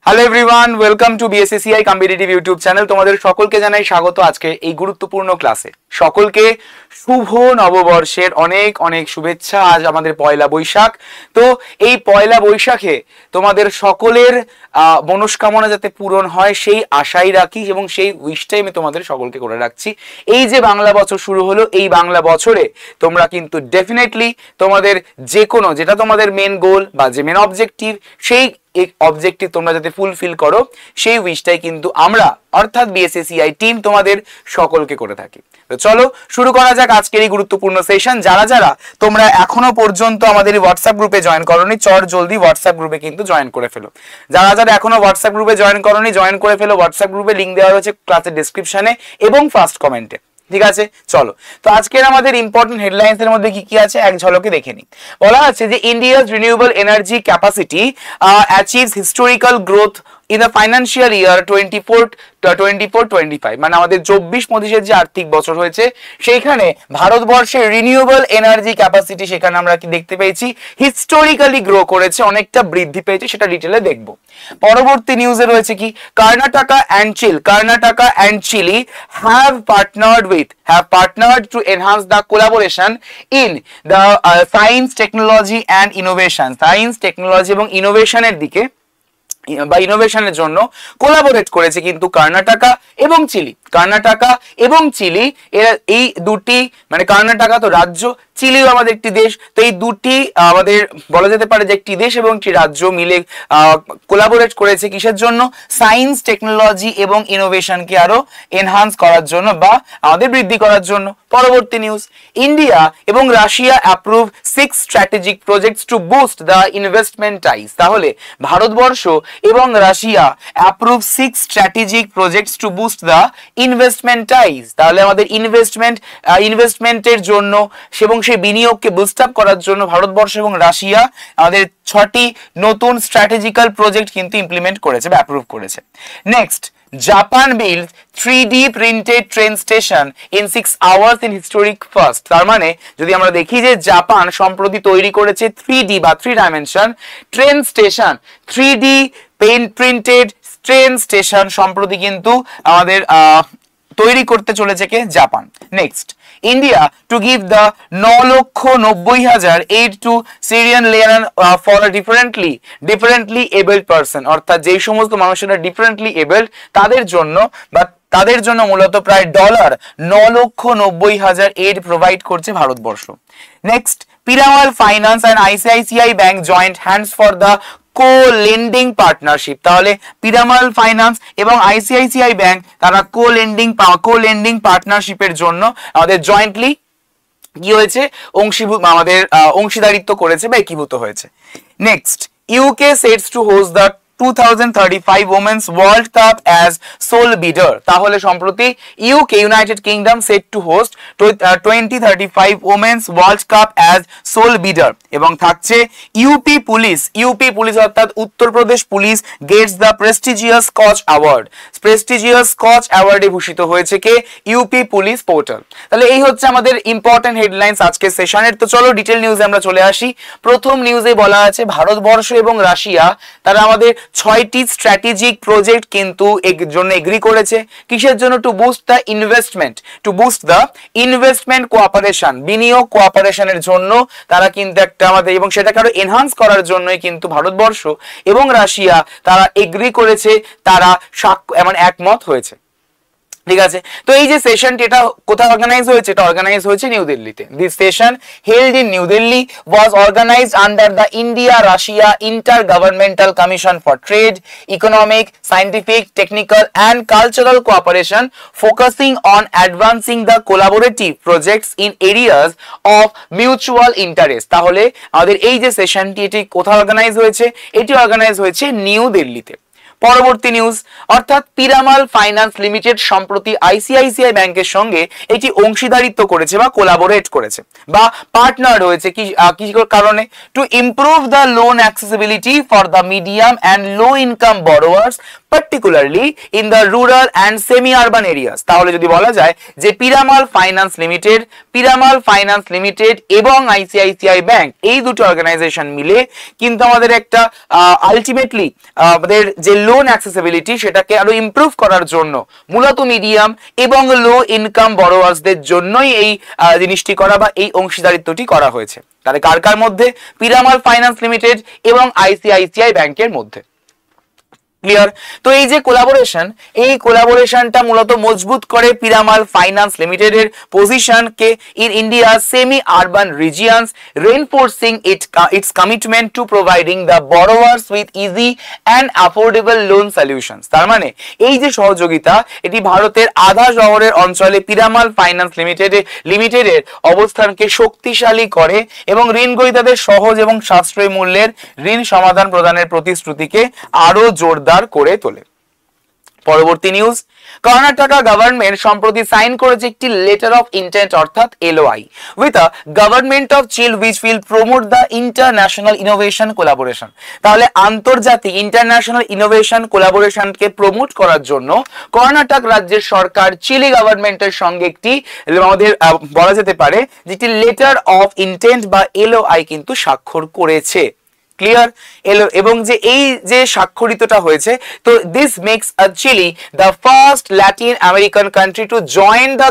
Hello everyone, welcome to BSACI competitive YouTube channel. তোমাদের সকলকে জানাই স্বাগত আজকে এই গুরুত্বপূর্ণ ক্লাসে। সকলকে শুভ নববর্ষের অনেক অনেক শুভেচ্ছা। আজ আমাদের পয়লা বৈশাখ। তো এই পয়লা বৈশাখে তোমাদের সকলের মনস্কামনা যাতে পূরণ হয় সেই আশাই রাখি এবং সেই উইশটাই আমি তোমাদের সকলকে করে রাখছি। এই যে বাংলা বছর শুরু হলো, এই বাংলা বছরে তোমরা কিন্তু ডেফিনেটলি তোমাদের যে কোনো যেটা তোমাদের মেন গোল বা যে মেন অবজেক্টিভ, সেই অবজেক্টিভ তোমরা যাতে ফুলফিল করো সেই উইশটাই কিন্তু আমরা অর্থাৎ বিএসএসিআই টিম তোমাদের সকলকে করে থাকি। তো চলো শুরু করা যাক আজকের এই গুরুত্বপূর্ণ সেশন। যারা যারা তোমরা এখনো পর্যন্ত আমাদের হোয়াটসঅ্যাপ গ্রুপে জয়েন করোনি, জলদি হোয়াটসঅ্যাপ গ্রুপে কিন্তু জয়েন করে ফেলো। যারা যারা এখনো হোয়াটসঅ্যাপ গ্রুপে জয়েন করোনি, জয়েন করে ফেলো। হোয়াটসঅ্যাপ গ্রুপে লিংক দেওয়া রয়েছে ক্লাসের ডেসক্রিপশনে এবং ফার্স্ট কমেন্টে। ঠিক আছে, চলো। তো আজকের আমাদের ইম্পর্টেন্ট হেডলাইন্স এর মধ্যে কি কি আছে এক ঝলকে দেখে নিই। বলা আছে যে India's renewable energy capacity অ্যাচিভস historical growth in the financial year 24-25, মানে আমাদের 24-25 যে আর্থিক বছর হয়েছে সেইখানে ভারতবর্ষের রিনিউয়েবল এনার্জি ক্যাপাসিটি সেখানে আমরা কি দেখতে পেয়েছি, হিস্টোরিক্যালি গ্রো করেছে, অনেকটা বৃদ্ধি পেয়েছে, সেটা ডিটেলে দেখব। পরবর্তী নিউজে রয়েছে কি, Karnataka and Chile have partnered to enhance the collaboration in the science, technology and innovation, science technology এবং ইনোভেশনের দিকে বা ইনোভেশনের জন্য কোলাবোরেট করেছে কিন্তু কর্ণাটকা এবং চিলি এরা এই দুটি, মানে কর্ণাটকা তো রাজ্য, চিলিও আমাদের একটি দেশ। তো এই দুটি আমাদের বলা যেতে পারে যে একটি দেশ এবং একটি রাজ্য মিলে কোলাবোরেট করেছে কিসের জন্য, সায়েন্স, টেকনোলজি এবং ইনোভেশনকে আরো এনহান্স করার জন্য বা আমাদের বৃদ্ধি করার জন্য। পরবর্তী নিউজ, ইন্ডিয়া এবং Russia approve 6 strategic projects to boost the investment ties. তাহলে ভারতবর্ষ এবং Russia approve 6 strategic projects to boost the investment ties. তাহলে আমাদের ইনভেস্টমেন্টের জন্য এবং সেই বিনিয়োগকে বুস্ট আপ করার জন্য ভারতবর্ষ এবং রাশিয়া আমাদের 6টি নতুন স্ট্র্যাটেজিক্যাল প্রজেক্ট কিন্তু ইমপ্লিমেন্ট করেছে বা অ্যাপ্রুভ করেছে। Next, Japan build 3D printed train station in 6 hours in historic first. তার মানে যদি আমরা দেখি যে জাপান সম্প্রতি তৈরি করেছে 3D বা 3 dimension train station, 3D printed train station সম্প্রতি কিন্তু আমাদের তৈরি করতে চলেছে কে, Japan. Next, India to give the 9,90,000 aid to Syrian layer for differently abled person, অর্থাৎ যেই সমস্ত মানুষেরা ডিফারেন্টলি এবেলড তাদের জন্য মূলত প্রায় $9,90,000 এইড প্রোভাইড করছে Bharatvarsh. Next, Piramal finance and ICICI bank joint hands for the co-lending partnership. তাহলে পিরামাল ফাইন্যান্স এবং আইসিআইসিআই ব্যাংক তারা কো-লেন্ডিং পার্টনারশিপের জন্য আমাদের জয়েন্টলি কি হয়েছে, অংশীদারিত্ব করেছে বা একীভূত হয়েছে। Next, UK sets two host the 2035 Women's World Cup as sole bidder। তাহলে সম্প্রতি United kingdom set to host 2035 Women's World Cup as sole bidder এবং থাকছে ইউপি পুলিশ অর্থাৎ Uttar Pradesh police gets the prestigious Scotch অ্যাওয়ার্ডে ভূষিত হয়েছে কে, ইউপি পুলিশ পোর্টাল। তাহলে এই হচ্ছে আমাদের ইম্পর্টেন্ট হেডলাইন্স আজকের সেশনের। তো চলো ডিটেল নিউজে আমরা চলে আসি। প্রথম নিউজে বলা আছে ভারতবর্ষ এবং রাশিয়া তারা আমাদের 6টি স্ট্র্যাটেজিক প্রজেক্ট কিন্তু এর জন্য এগ্রি করেছে। কিসের জন্য, two boost the investment cooperation, বিনিয়োগ কোঅপারেশনের জন্য তারা কিন্তু একটা আমাদের এবং সেটাকে আরো এনহান্স করার জন্যই কিন্তু ভারতবর্ষ এবং রাশিয়া তারা এগ্রি করেছে, তারা একমত হয়েছে। ঠিক আছে, তো এই যে সেশনটি এটা কোথায় অর্গানাইজ হয়েছে, এটা অর্গানাইজ হয়েছে নিউ দিল্লিতে। This session held in New Delhi was organised under the India Russia intergovernmental commission for trade, economic, scientific, technical and cultural cooperation focusing on advancing the collaborative projects in areas of mutual interest. তাহলে আমাদের এই যে সেশনটি এটি কোথায় organise হয়েছে, এটি organise হয়েছে নিউ দিল্লিতে। পরবর্তী নিউজ, অর্থাৎ পিরামাল ফাইন্যান্স লিমিটেড সম্প্রতি আইসিআইসিআই ব্যাংকের সঙ্গে এটি অংশীদারিত্ব করেছে বা কোলাবোরেট করেছে বা পার্টনার হয়েছে কি কারণে, to improve the loan accessibility for the medium and low income borrowers particularly in the rural and semi-urban areas। তাহলে যদি বলা যায় যে পিরামাল ফাইন্যান্স লিমিটেড এবং আইসিআইসিআই ব্যাংক এই দুটো অর্গানাইজেশন মিলে কিন্তু আমাদের একটা আলটিমেটলি আমাদের যে লো লোন অ্যাক্সেসিবিলিটি সেটাকে আরো ইমপ্রুভ করার জন্য মূলত মিডিয়াম এবং লো ইনকাম বড়োয়ার্সদের জন্যই এই জিনিসটি করা বা এই অংশীদারিত্বটি করা হয়েছে। তাহলে কার কার মধ্যে? পিরামল ফাইন্যান্স লিমিটেড এবং আইসিআইসিআই ব্যাংকের মধ্যে। ক্লিয়ার? তো এই যে কোলাবোরেশন, এই কোলাবোরেশনটা মূলত মজবুত করে পিরামল ফাইন্যান্স লিমিটেডের পজিশনকে in India semi urban regions, reinforcing its commitment to providing the borrowers with easy and affordable loan solutions. তার মানে এই যে সহযোগিতা, এটি ভারতের আধা শহরের অঞ্চলে পিরামল ফাইন্যান্স লিমিটেডের অবস্থানকে শক্তিশালী করে এবং ঋণ গ্রহীতাদের সহজ এবং সাশ্রয়ী মূল্যের ঋণ সমাধান প্রদানের প্রতিশ্রুতিকে আরো জোরদার করে তোলে। পরবর্তী নিউজ, কর্ণাটকা গভর্নমেন্ট সম্প্রতি সাইন করেছে একটি লেটার অফ ইন্টেন্ট অর্থাৎ LOI with a government of Chile which will promote the international innovation collaboration. তাহলে আন্তর্জাতিক ইন্টারন্যাশনাল ইনোভেশন কোলাবোরেশনকে প্রমোট করার জন্য কর্ণাটক রাজ্যের সরকার চিলি গভর্নমেন্টের সঙ্গে একটি আমাদের বলা যেতে পারে যেটি লেটার অফ ইন্টেন্ট বা এলওআই কিন্তু স্বাক্ষর করেছে। ক্লিয়ার? এবং যে এই যে স্বাক্ষরিতটা হয়েছে, তো this makes Chile the first Latin American country to join the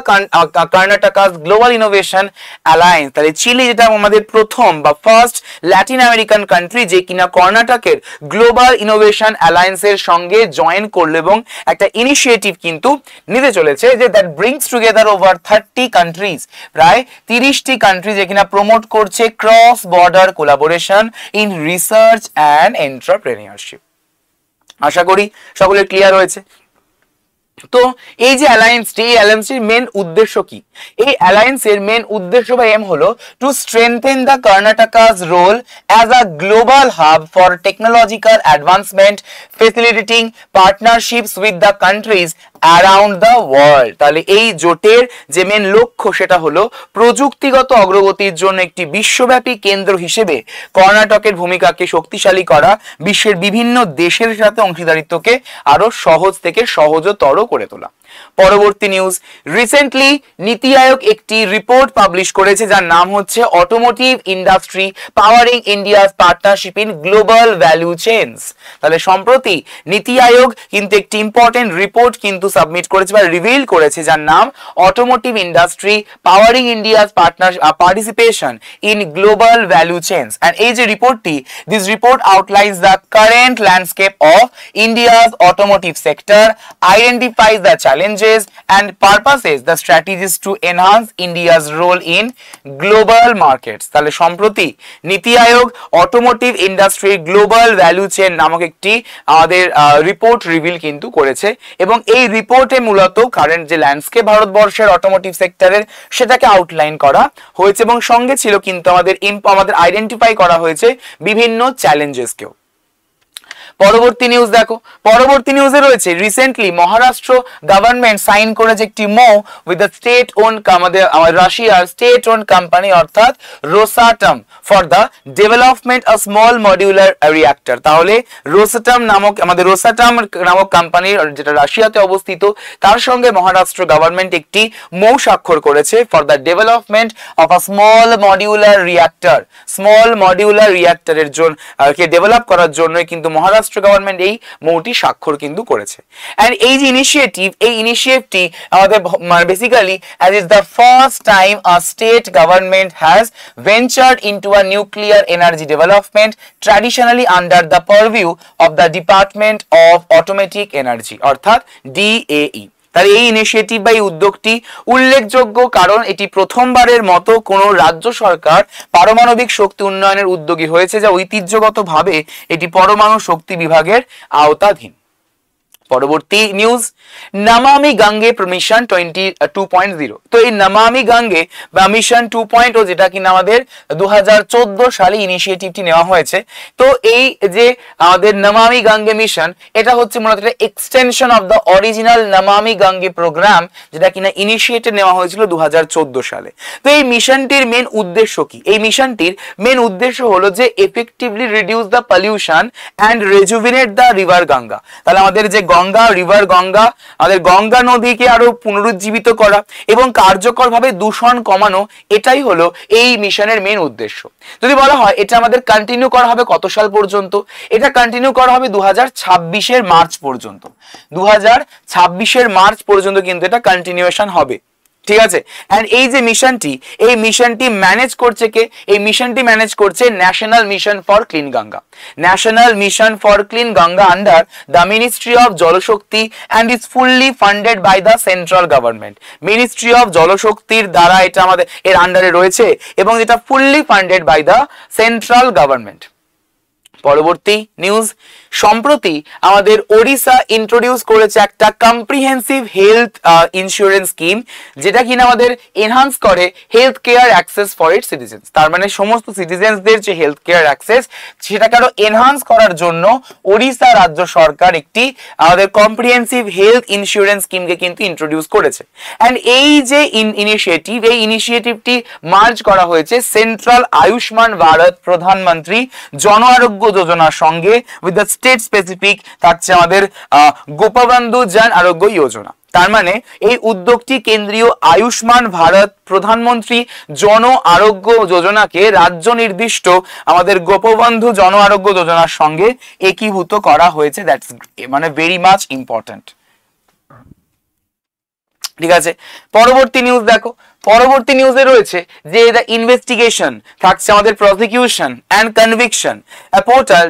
Karnataka's global innovation alliance. তাহলে চিলি যেটা আমাদের প্রথম বা ফার্স্ট ল্যাটিন আমেরিকান কান্ট্রি যে কিনা কর্ণাটকের গ্লোবাল ইনোভেশন অ্যালায়েন্সের সঙ্গে জয়েন করলো এবং একটা ইনিশিয়েটিভ কিন্তু নিতে চলেছে যে that brings together over 30 countries, প্রায় 30টি কান্ট্রি যে কিনা প্রমোট করছে cross border collaboration in research and entrepreneurship. আশা করি সকলের ক্লিয়ার হয়েছে। তো এই যে অ্যালায়েন্সটি, এই অ্যালায়েন্সটির মেন উদ্দেশ্য কি? এই অ্যালায়েন্সের মেন উদ্দেশ্য বা এম হলো to strengthen the Karnataka's role as a global hub for technological advancement, facilitating partnerships with the countries around the world. তাহলে এই জোটের যে মেন লক্ষ্য সেটা হলো প্রযুক্তিগত অগ্রগতির জন্য একটি বিশ্বব্যাপী কেন্দ্র হিসেবে কর্ণাটকের ভূমিকাকে শক্তিশালী করা, বিশ্বের বিভিন্ন দেশের সাথে অংশীদারিত্বকে আরো সহজ থেকে সহজতর করে তোলা। পরবর্তী নিউজ, রিসেন্টলি নীতি আয়োগ একটি রিপোর্ট পাবলিশ করেছে যার নাম হচ্ছে automotive industry powering India's partnership in global value chains. তাহলে সম্প্রতি নীতি আয়োগ কিন্তু একটি ইম্পর্টেন্ট রিপোর্ট কিন্তু সাবমিট করেছে বা রিভিল করেছে যার নাম automotive industry powering India's participation in global value chains. And এই যে রিপোর্টটি, this report outlines the current landscape of India's automotive sector, identifies the challenges and purposes the strategies to enhance India's role in global markets। তাহলে সম্প্রতি NITI Aayog automotive industry global value chain নামক একটি আমাদের report reveal কিন্তু করেছে এবং এই রিপোর্টে মূলত কারেন্ট যে ল্যান্ডস্কেপ ভারতবর্ষের অটোমোটিভ সেক্টরের সেটাকে আউটলাইন করা হয়েছে এবং সঙ্গে ছিল কিন্তু আমাদের আইডেন্টিফাই করা হয়েছে বিভিন্ন চ্যালেঞ্জেসকেও। পরবর্তী নিউজ দেখো, পরবর্তী নিউজে রয়েছে রিসেন্টলি মহারাষ্ট্র গভর্নমেন্ট সাইন করেছে একটি মো উইথ দ্য স্টেট ওন আমাদের রাশিয়ার স্টেট ওন কোম্পানি অর্থাৎ Rosatom for the development of small modular reactor. তাহলে রোসাটম নামক কোম্পানির যেটা রাশিয়াতে অবস্থিত তার সঙ্গে মহারাষ্ট্র গভর্নমেন্ট একটি মো স্বাক্ষর করেছে for the development of a small modular reactor. Small modular রিঅ্যাক্টরের জন্য ডেভেলপ করার জন্য কিন্তু মহারাষ্ট্র গভর্নমেন্ট এই মৌটি স্বাক্ষর কিন্তু করেছে। এন্ড এই যে ইনিশিয়েটিভটি আমাদের basically as is the first time a state government has ventured into a nuclear energy development traditionally under the purview of the Department of Atomic Energy অর্থাৎ DAE। তাহলে এই ইনিশিয়েটিভ বা এই উদ্যোগটি উল্লেখযোগ্য কারণ এটি প্রথমবারের মতো কোনো রাজ্য সরকার পারমাণবিক শক্তি উন্নয়নের উদ্যোগী হয়েছে যা ঐতিহ্যগতভাবে এটি পরমাণু শক্তি বিভাগের আওতাধীন। পরবর্তী নিউজ, নমামি গঙ্গে মিশন 2.0। তো এই নমামি গঙ্গে বা মিশন 2.0 যেটা কিনা আমাদের 2014 সালে ইনিশিয়েটিভটি নেওয়া হয়েছে। তো এই যে আমাদের নমামি গঙ্গে মিশন এটা হচ্ছে মূলত একটা extension of the original Namami Gange programme যেটা কিনা ইনিশিয়েটিভ নেওয়া হয়েছিল 2014 সালে। তো এই মিশনটির মেন উদ্দেশ্য কি? এই মিশনটির মেন উদ্দেশ্য হলো যে effectively reduce the pollution and rejuvenate the river Ganga. তাহলে আমাদের যে গঙ্গা রিভার গঙ্গা, আমাদের গঙ্গা নদীকে আরো পুনরুজ্জীবিত করা এবং কার্যকরভাবে দূষণ কমানো, এটাই হলো এই মিশনের মেন উদ্দেশ্য। যদি বলা হয় এটা আমাদের কন্টিনিউ করা হবে কত সাল পর্যন্ত, এটা কন্টিনিউ করা হবে 2026-এর মার্চ পর্যন্ত। 2026-এর মার্চ পর্যন্ত কিন্তু এটা কন্টিনিউয়েশন হবে, ঠিক আছে। এন্ড এই যে মিশনটি ম্যানেজ করছে কে? এই মিশনটি ম্যানেজ করছে national mission for clean Ganga. National mission for clean Ganga under the ministry of Jal Shakti and is fully funded by the central government. Ministry of জলশক্তির দ্বারা এটা আমাদের এর আন্ডারে রয়েছে এবং এটা fully funded by the central government. পরবর্তী নিউজ, সম্প্রতি আমাদের ওড়িশা ইন্ট্রোডিউস করেছে একটা কম্প্রিহেন্সিভ হেলথ ইন্স্যুরেন্স স্কিম, যেটা কিনা আমাদের এনহান্স করে health care access for its citizens. তার মানে সমস্ত সিটিজেন্সদের যে হেলথ কেয়ার অ্যাক্সেস সেটাকে আরো এনহান্স করার জন্য ওড়িশা রাজ্য সরকার একটি আমাদের কম্প্রিহেন্সিভ হেলথ ইন্স্যুরেন্স স্কিমকে কিন্তু ইন্ট্রোডিউস করেছে। অ্যান্ড এই যে ইনিশিয়েটিভটি মার্জ করা হয়েছে সেন্ট্রাল আয়ুষ্মান ভারত প্রধানমন্ত্রী জন আরোগ্য যোজনার সঙ্গে উইথ দ্য স্টেট স্পেসিফিক থাকছে আমাদের গোপবন্ধু জন আরোগ্য যোজনা। তার মানে এই উদ্যোগটি কেন্দ্রীয় আয়ুষ্মান ভারত প্রধানমন্ত্রী জন আরোগ্য যোজনাকে রাজ্য নির্দিষ্ট আমাদের গোপবন্ধু জন আরোগ্য যোজনার সঙ্গে একীভূত করা হয়েছে। দ্যাটস মানে ভেরি মাচ ইম্পর্টেন্ট, ঠিক আছে। পরবর্তী নিউজ দেখো, পরবর্তী নিউজে রয়েছে যে দ্য ইনভেস্টিগেশন থাকছে আমাদের প্রসিকিউশন অ্যান্ড কনভিকশন পোর্টাল,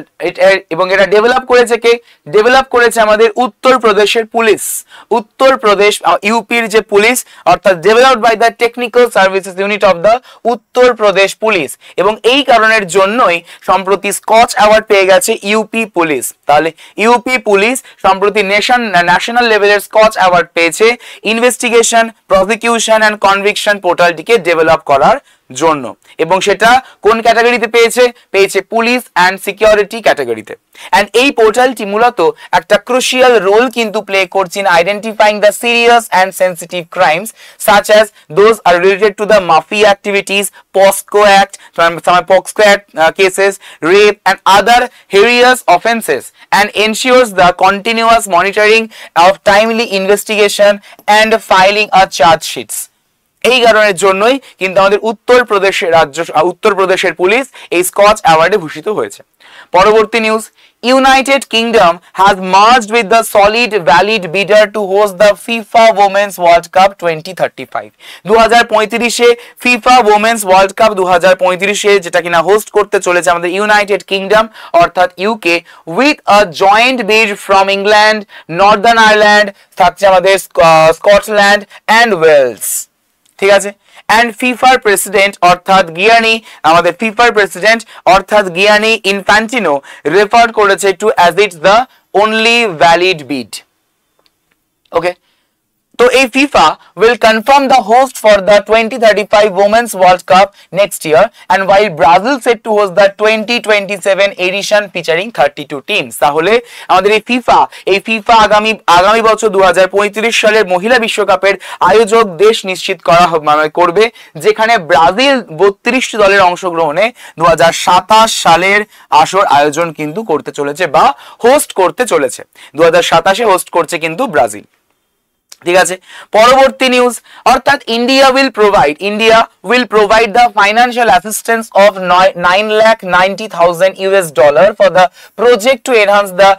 এবং এটা ডেভেলপ করেছে কে? ডেভেলপ করেছে আমাদের উত্তরপ্রদেশের পুলিশ। উত্তরপ্রদেশ ইউপির যে পুলিশ, অর্থাৎ developed by the technical services unit of the Uttar Pradesh police, এবং এই কারণের জন্যই সম্প্রতি স্কচ অ্যাওয়ার্ড পেয়ে গেছে ইউপি পুলিশ। তাহলে ইউপি পুলিশ সম্প্রতি ন্যাশনাল লেভেলের স্কচ অ্যাওয়ার্ড পেয়েছে ইনভেস্টিগেশন, প্রসিকিউশন অ্যান্ড কনভিকশন পোর্টালটিকে ডেভেলপ করার জন্য, এবং সেটা কোন ক্যাটাগরিতে পেয়েছে? পেয়েছে পুলিশ অ্যান্ড সিকিউরিটি ক্যাটাগরিতে। এন্ড এই পোর্টালটি মূলত একটা ক্রুশিয়াল রোল কিন্তু প্লে করছে in identifying the serious and sensitive crimes such as those are related to the mafia activities, POSCO Act, some POSCO Act cases, rape and other heinous offences, and ensures the continuous monitoring of timely investigation and filing of charge sheets. এই কারণের জন্যই কিন্তু আমাদের উত্তরপ্রদেশের police এই Scotch অ্যাওয়ার্ডে ভূষিত হয়েছে। পরবর্তী news, United kingdom has merged with the solid valid bidder to host the FIFA Women's World Cup 2035। 2035-এ FIFA Women's World Cup 2035-এ যেটা কিনা হোস্ট করতে চলেছে আমাদের ইউনাইটেড কিংডম অর্থাৎ UK, with a joint bid from England, Northern Ireland, থাকছে আমাদের স্কটল্যান্ড অ্যান্ড ওয়েলস, ঠিক আছে। এন্ড ফিফার প্রেসিডেন্ট অর্থাৎ গিয়ানি, আমাদের ফিফার প্রেসিডেন্ট অর্থাৎ গিয়ানি ইনফ্যান্টিনো রেফার করেছে to as it's the only valid bid. Okay, তো এই FIFA will confirm the host for the 2035 Women's World Cup next year, and while Brazil set to host the 2027 edition featuring 32 teams। তাহলে আমাদের এই FIFA আগামী বছর 2035 সালের মহিলা বিশ্বকাপের আয়োজক দেশ নিশ্চিত করবে, যেখানে ব্রাজিল 32টি দলের অংশগ্রহণে 2027 সালের আসর আয়োজন কিন্তু করতে চলেছে বা হোস্ট করতে চলেছে। 2027-এ হোস্ট করছে কিন্তু ব্রাজিল, ঠিক আছে। পরবর্তী নিউজ, অর্থাৎ India will provide the financial assistance of $990,000 for the project two enhance the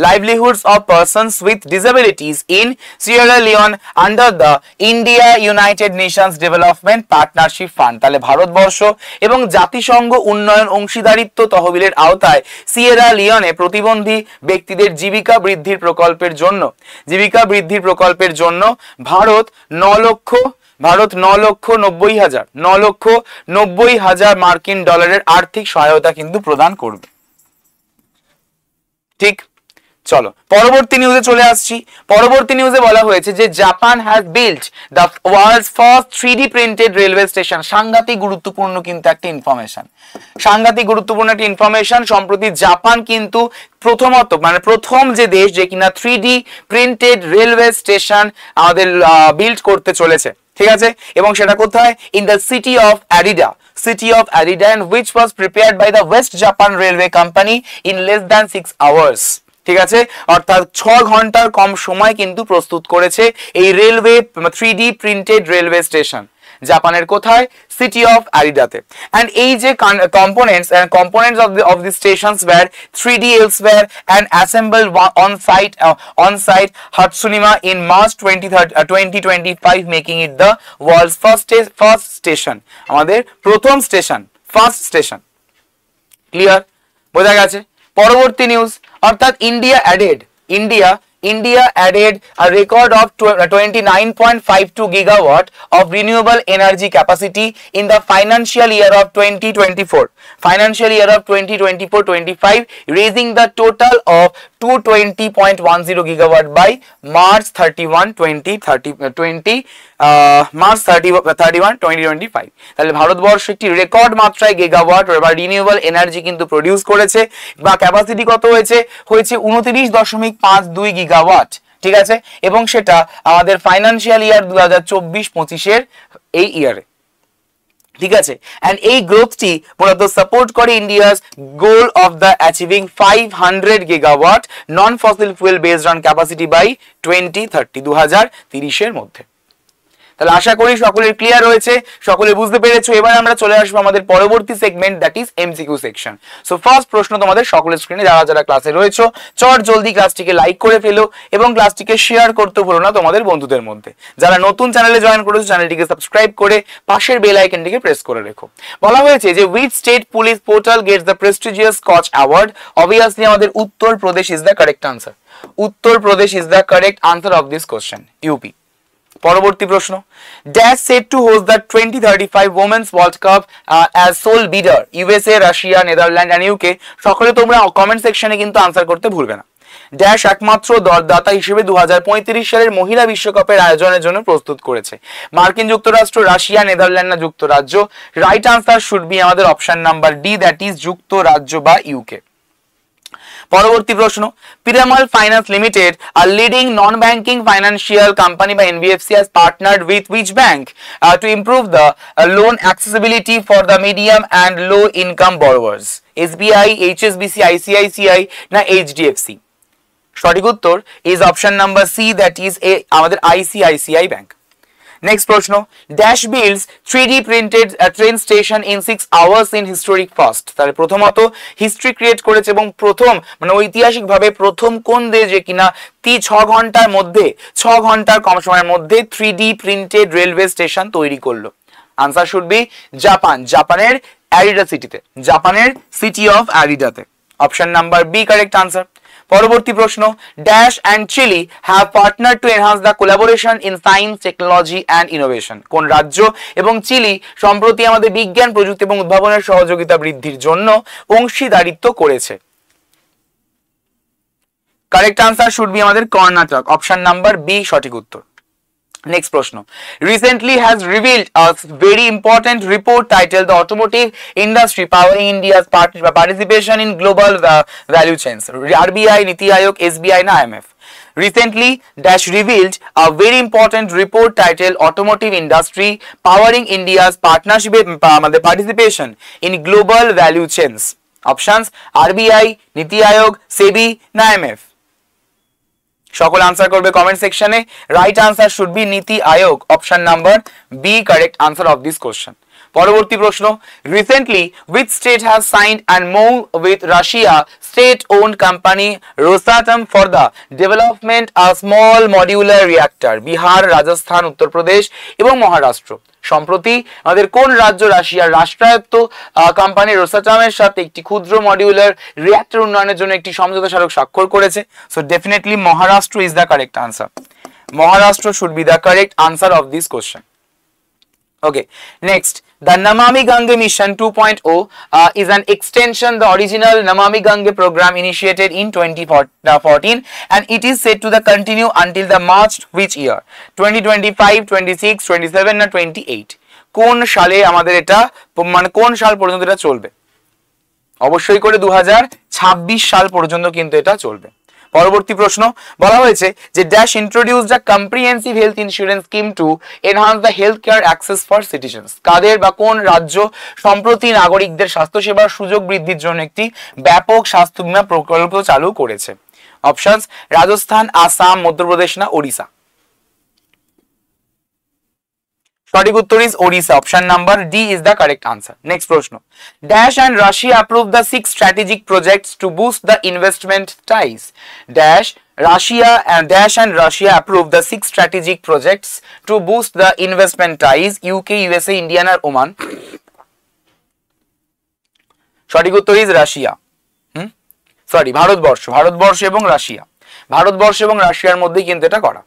livelihoods of persons with disabilities in Sierra Leone under the India United Nations Development Partnership Fund। তাহলে ভারতবর্ষ এবং জাতিসংঘ উন্নয়ন অংশীদারিত্ব তহবিলের আওতায় সিয়েরা লিওনে প্রতিবন্ধী ব্যক্তিদের জীবিকা বৃদ্ধির প্রকল্পের জন্য ভারত 9,90,000 মার্কিন ডলারের আর্থিক সহায়তা কিন্তু প্রদান করবে, ঠিক। চলো পরবর্তী নিউজে চলে আসছি। পরবর্তী নিউজে বলা হয়েছে যে Japan has built the world's first 3D printed railway station. সাংঘাতিক গুরুত্বপূর্ণ কিন্তু একটা ইনফরমেশন, সম্প্রতি জাপান কিন্তু প্রথম যে দেশ যে কিনা 3D প্রিন্টেড রেলওয়ে স্টেশন আমাদের বিল্ড করতে চলেছে, ঠিক আছে। এবং সেটা কোথায়? In the city of Arida, and which was prepared by the West Japan Railway Company in less than 6 hours। ঠিক আছে, অর্থাৎ 6 ঘন্টার কম সময় কিন্তু প্রস্তুত করেছে এই railway 3D printed railway station জাপানের কোথায়, সিটি অফ আরিডাতে। অ্যান্ড এই যে components of the stations were 3D elsewhere and assembled on site Hatsunima in March 2025, making it the world's first station, আমাদের প্রথম স্টেশন, ফার্স্ট স্টেশন। ক্লিয়ার, বোঝা গেছে। পরবর্তী news, অর্থাৎ India added a record of 29.52 gigawatt of renewable energy capacity in the financial year of 2024-25, raising the total of 220.10 gigawatt by March 31, 2025। তাহলে ভারতবর্ষ একটি record মাত্রায় gigawatt বা রিনিউয়েবল এনার্জি কিন্তু produce করেছে, বা ক্যাপাসিটি কত হয়েছে 29.52 গিগাওয়াট। ঠিক আছে, এবং সেটা আমাদের ফাইন্যান্সিয়াল ইয়ার 2024-25 এই ইয়ারে। ঠিক আছে, এন্ড এই গ্রোথটি মূলত সাপোর্ট করে India's goal of the achieving 500 gigawatt non fossil fuel based on capacity by 2030, 2030 এর মধ্যে। তাহলে আশা করি সকলের ক্লিয়ার হয়েছে, সকলে বুঝতে পেরেছো। এবার আমরা চলে আসবো আমাদের পরবর্তী segment, that is MCQ section. So first প্রশ্ন তোমাদের সকলের স্ক্রিনে যারা ক্লাসে রয়েছো, চট জলদি ক্লাসটিকে লাইক করে ফেলো এবং ক্লাসটিকে শেয়ার করতে ভুলো না তোমাদের বন্ধুদের মধ্যে। যারা নতুন চ্যানেলে জয়েন করেছো, চ্যানেলটিকে সাবস্ক্রাইব করে পাশের বেল আইকনটিকে প্রেস করে রেখো। বলা হয়েছে যে which state police portal gets the prestigious Skoch award, obviously আমাদের Uttar Pradesh is the correct answer. Uttar Pradesh is the correct answer of this question, UP. পরবর্তী প্রশ্ন, dash set to host the 2035 women's world cup as sole bidder, USA, Russia, Netherland and UK. সকলে তোমরা comment সেকশনে কিন্তু answer করতে ভুলবে না। ড্যাশ একমাত্র দরদাতা হিসেবে 2035 সালের মহিলা বিশ্বকাপের আয়োজনের জন্য প্রস্তুত করেছে, মার্কিন যুক্তরাষ্ট্র, রাশিয়া, নেদারল্যান্ড না যুক্তরাজ্য। রাইট আনসার শুড বি আমাদের option number D, that is যুক্তরাজ্য বা ইউকে। পরবর্তী প্রশ্ন, Piramal finance limited, a leading non-banking financial company by NBFC, has partnered with which bank to improve the loan accessibility for the medium and low income borrowers? SBI, HSBC, ICICI না HDFC? সঠিক উত্তর is option number C, that is আমাদের ICICI bank. Next প্রশ্ন, dash builds 3D printed train station in 6 hours in historic first. তাহলে প্রথমত history create করেছে এবং প্রথম মানে ঐতিহাসিকভাবে প্রথম কোন দেশ যে কিনা 6 ঘন্টার মধ্যে 6 ঘন্টার কম সময়ের মধ্যে 3D প্রিন্টেড রেলওয়ে স্টেশন তৈরি করলো? আনসার শুড বি জাপান, জাপানের অ্যারিডা সিটিতে, জাপানের সিটি অফ অ্যারিডাতে। Option number B correct answer. পরবর্তী প্রশ্ন, dash and Chile have partner to enhance the collaboration in science, technology and innovation. কোন রাজ্য এবং চিলি সম্প্রতি আমাদের বিজ্ঞান, প্রযুক্তি এবং উদ্ভাবনের সহযোগিতা বৃদ্ধির জন্য অংশীদারিত্ব করেছে? কারেক্ট আনসার শুড বি আমাদের কর্ণাটক, অপশন নাম্বার বি সঠিক উত্তর। Next প্রশ্ন, recently has revealed a very important report titled the automotive industry powering India's participation in global value chains. RBI, Niti Aayog, SBI na IMF? Recently dash revealed a very important report titled automotive industry powering India's participation in global value chains. Options RBI, Niti Aayog, SEBI na IMF? সকল answer করবে comment সেকশনে। Right answer should be NITI Aayog, option number B correct answer of this question. পরবর্তী প্রশ্ন, recently which state has signed and move with Russia state owned company Rosatom for the development a small modular reactor? Bihar, Rajasthan, Uttar Pradesh এবং মহারাষ্ট্র। সম্প্রতি আমাদের কোন রাজ্য রাশিয়ার রাষ্ট্রায়ত্ত company রোসাটমের সাথে একটি ক্ষুদ্র মডিউলার রিঅ্যাক্টর উন্নয়নের জন্য একটি সমঝোতা স্মারক স্বাক্ষর করেছে? So definitely Maharashtra is the correct answer. Maharashtra should be the correct answer of this question. Okay, next, the Namami Gange Mission 2.0 is an extension the original Namami Gange program initiated in 2014 and it is said to the continue until the March which year? 2025, 26, 27 না 28? কোন সালে আমাদের এটা মানে কোন সাল পর্যন্ত এটা চলবে? অবশ্যই করে 2026 সাল পর্যন্ত কিন্তু এটা চলবে। পরবর্তী প্রশ্ন, বলা হয়েছে যে dash introduce the comprehensive health insurance scheme to enhance the health care access for citizens? কাদের বা কোন রাজ্য সম্প্রতি নাগরিকদের স্বাস্থ্যসেবার সুযোগ বৃদ্ধির জন্য একটি ব্যাপক স্বাস্থ্য বীমা প্রকল্প চালু করেছে? অপশনস রাজস্থান, আসাম, মধ্যপ্রদেশ না ওড়িশা? সঠিক উত্তর is Odisha. Option number D is the correct answer. Next প্রশ্ন, dash and Russia approve the 6 strategic projects to boost the investment ties. Dash Dash and Russia approved the 6 strategic projects to boost the investment ties UK, USA, India R Oman? সঠিক উত্তর is Russia. Bharatvarsha এবং Russia, Bharatvarsha এবং রাশিয়ার মধ্যে কিন্তু এটা করা।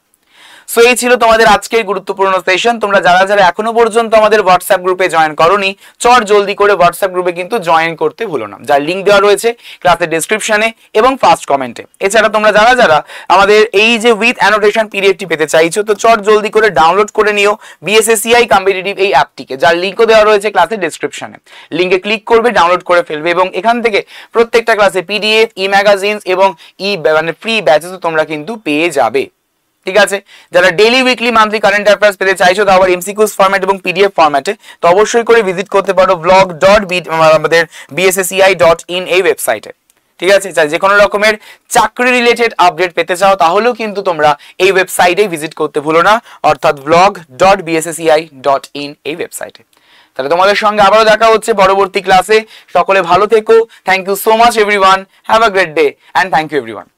So এই ছিল তোমাদের আজকের গুরুত্বপূর্ণ সেশন। তোমরা যারা যারা এখনো পর্যন্ত আমাদের হোয়াটসঅ্যাপ গ্রুপে জয়েন করোনি, চট জলদি করে হোয়াটসঅ্যাপ গ্রুপে কিন্তু জয়েন করতে ভুলো না, যার লিঙ্ক দেওয়া রয়েছে ক্লাসের ডেসক্রিপশনে এবং ফার্স্ট কমেন্টে। এছাড়া তোমরা যারা যারা আমাদের এই যে উইথ অ্যানোটেশন পিডিএফটি পেতে চাইছো, তো চট জলদি করে ডাউনলোড করে নিও বিএসএসসিআই কম্পিটিটিভ এই অ্যাপটিকে, যার লিঙ্কও দেওয়া রয়েছে ক্লাসের ডেসক্রিপশনে। লিঙ্কে ক্লিক করবে, ডাউনলোড করে ফেলবে এবং এখান থেকে প্রত্যেকটা ক্লাসে পিডিএফ, ই ম্যাগাজিনস এবং মানে ফ্রি ব্যাচেসও তোমরা কিন্তু পেয়ে যাবে। ঠিক আছে, যারা daily, weekly, monthly current affairs পেতে চাইছো, তো আবার এমসিকিউস ফরম্যাট এবং পিডিএফ ফরম্যাটে, তো অবশ্যই করে ভিজিট করতে পারো আমাদের bssci.in এই ওয়েবসাইটে। ঠিক আছে, যে কোনো রকমের চাকরি রিলেটেড আপডেট পেতে চাও তাহলেও কিন্তু তোমরা এই ওয়েবসাইটে ভিজিট করতে ভুলো না, অর্থাৎ blog.bssci.in এই ওয়েবসাইটে। তাহলে তোমাদের সঙ্গে আবারও দেখা হচ্ছে পরবর্তী ক্লাসে। সকলে ভালো থেকো। Thank you so much everyone, have a great day and thank you everyone.